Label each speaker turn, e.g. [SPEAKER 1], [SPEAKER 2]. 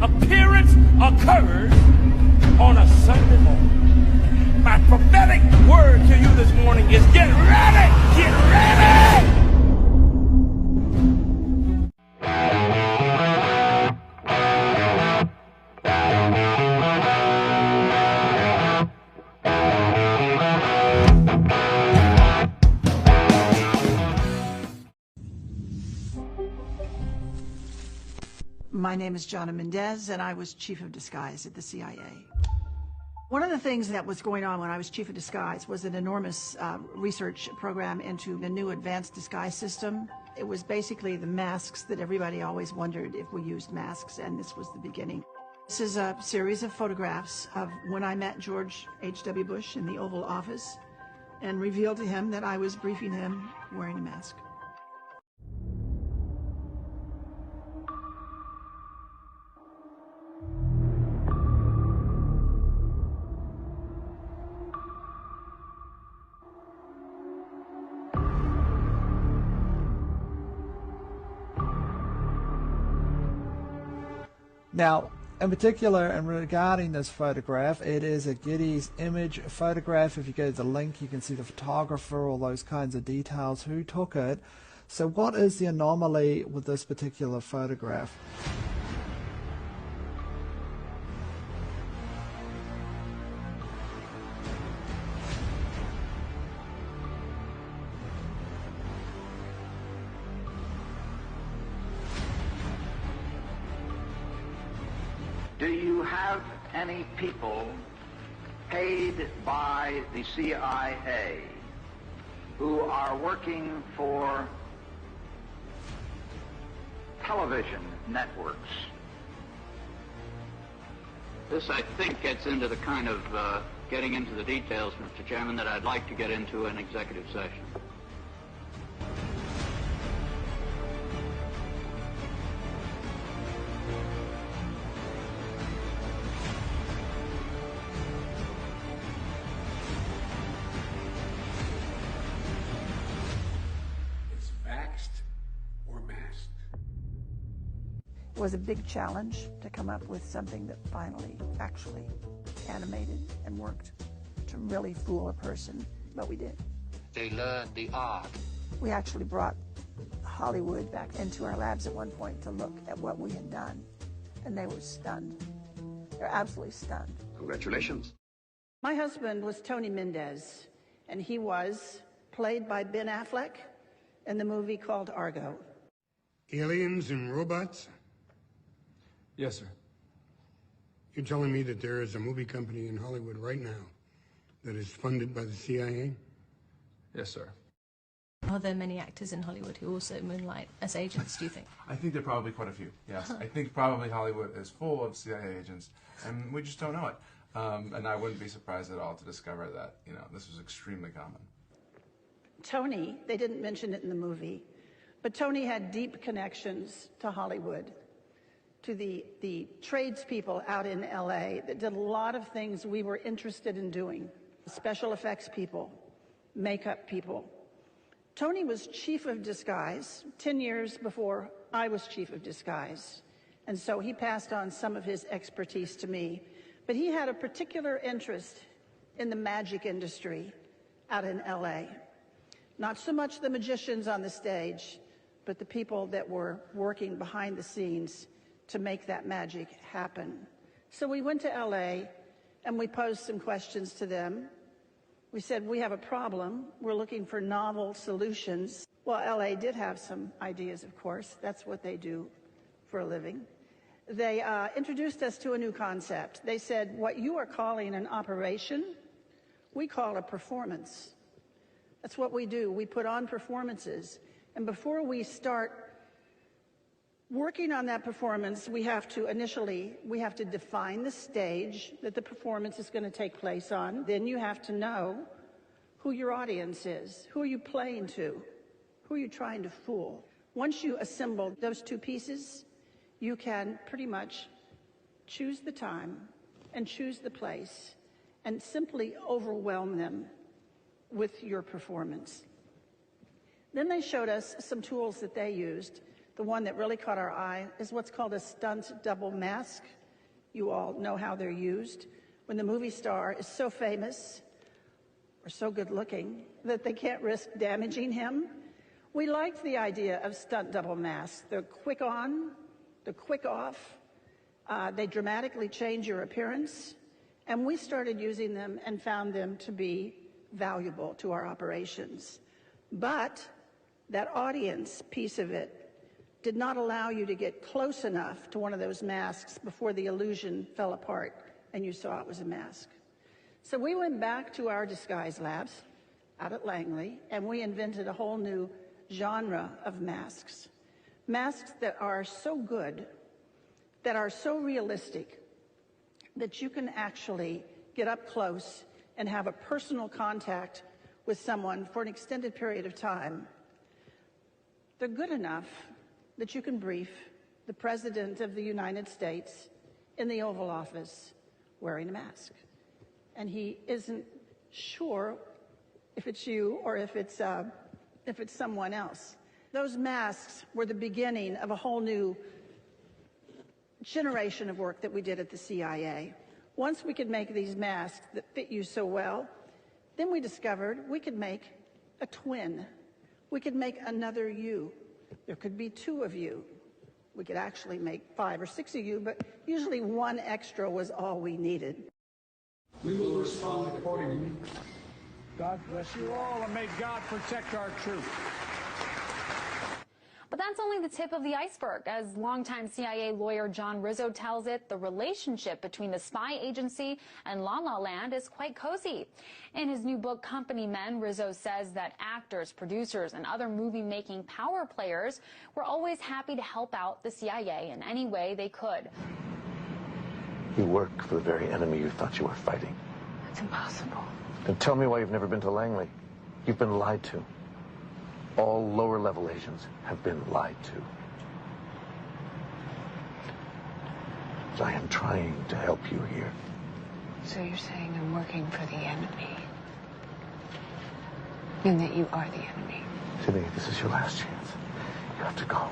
[SPEAKER 1] appearance occurred on a Sunday morning. My prophetic word to you this morning is get ready! Get ready!
[SPEAKER 2] My name is Jonna Mendez, and I was Chief of Disguise at the CIA. One of the things that was going on when I was Chief of Disguise was an enormous research program into the new advanced disguise system. It was basically the masks that everybody always wondered if we used masks, and this was the beginning. This is a series of photographs of when I met George H.W. Bush in the Oval Office and revealed to him that I was briefing him wearing a mask.
[SPEAKER 3] Now, in particular, and regarding this photograph, it is a Getty's image photograph. If you go to the link, you can see the photographer, all those kinds of details, who took it. So what is the anomaly with this particular photograph?
[SPEAKER 4] Do you have any people paid by the CIA who are working for television networks?
[SPEAKER 5] This, I think, gets into the kind of getting into the details, Mr. Chairman, that I'd like to get into in executive session.
[SPEAKER 2] It was a big challenge to come up with something that finally actually animated and worked to really fool a person, but we did.
[SPEAKER 6] They learned the art.
[SPEAKER 2] We actually brought Hollywood back into our labs at one point to look at what we had done, and they were stunned. They're absolutely stunned.
[SPEAKER 6] Congratulations.
[SPEAKER 2] My husband was Tony Mendez, and he was played by Ben Affleck in the movie called Argo.
[SPEAKER 7] Aliens and robots?
[SPEAKER 8] Yes, sir.
[SPEAKER 7] You're telling me that there is a movie company in Hollywood right now that is funded by the CIA?
[SPEAKER 8] Yes, sir.
[SPEAKER 9] Are there many actors in Hollywood who also moonlight as agents, do you think?
[SPEAKER 8] I think there are probably quite a few, yes. I think probably Hollywood is full of CIA agents, and we just don't know it. And I wouldn't be surprised at all to discover that, this was extremely common.
[SPEAKER 2] Tony, they didn't mention it in the movie, but Tony had deep connections to Hollywood, to the tradespeople out in LA that did a lot of things we were interested in doing. Special effects people, makeup people. Tony was chief of disguise 10 years before I was chief of disguise. And so he passed on some of his expertise to me. But he had a particular interest in the magic industry out in LA. Not so much the magicians on the stage, but the people that were working behind the scenes to make that magic happen. So we went to LA and we posed some questions to them. We said, we have a problem. We're looking for novel solutions. Well, LA did have some ideas, of course. That's what they do for a living. They introduced us to a new concept. They said, what you are calling an operation, we call a performance. That's what we do. We put on performances. And before we start working on that performance, we have to define the stage that the performance is going to take place on. Then you have to know who your audience is. Who are you playing to? Who are you trying to fool? Once you assemble those two pieces, you can pretty much choose the time and choose the place and simply overwhelm them with your performance. Then they showed us some tools that they used The one that really caught our eye is what's called a stunt double mask. You all know how they're used. When the movie star is so famous or so good looking that they can't risk damaging him. We liked the idea of stunt double masks. They're quick on, they're quick off. They dramatically change your appearance. And we started using them and found them to be valuable to our operations. But that audience piece of it did not allow you to get close enough to one of those masks before the illusion fell apart and you saw it was a mask. So we went back to our disguise labs out at Langley, and we invented a whole new genre of masks. Masks that are so good, that are so realistic, that you can actually get up close and have a personal contact with someone for an extended period of time. They're good enough that you can brief the President of the United States in the Oval Office wearing a mask. And he isn't sure if it's you or if it's someone else. Those masks were the beginning of a whole new generation of work that we did at the CIA. Once we could make these masks that fit you so well, then we discovered we could make a twin. We could make another you. There could be two of you. We could actually make 5 or 6 of you, but usually one extra was all we needed.
[SPEAKER 1] We will respond accordingly. God bless you all, and may God protect our troops.
[SPEAKER 10] But that's only the tip of the iceberg. As longtime CIA lawyer John Rizzo tells it, the relationship between the spy agency and La La Land is quite cozy. In his new book, Company Men, Rizzo says that actors, producers, and other movie-making power players were always happy to help out the CIA in any way they could.
[SPEAKER 11] You work for the very enemy you thought you were fighting.
[SPEAKER 12] That's impossible.
[SPEAKER 11] Then tell me why you've never been to Langley. You've been lied to. All lower-level agents have been lied to. But I am trying to help you here.
[SPEAKER 12] So you're saying I'm working for the enemy? And that you are the enemy?
[SPEAKER 11] Sydney, this is your last chance. You have to go.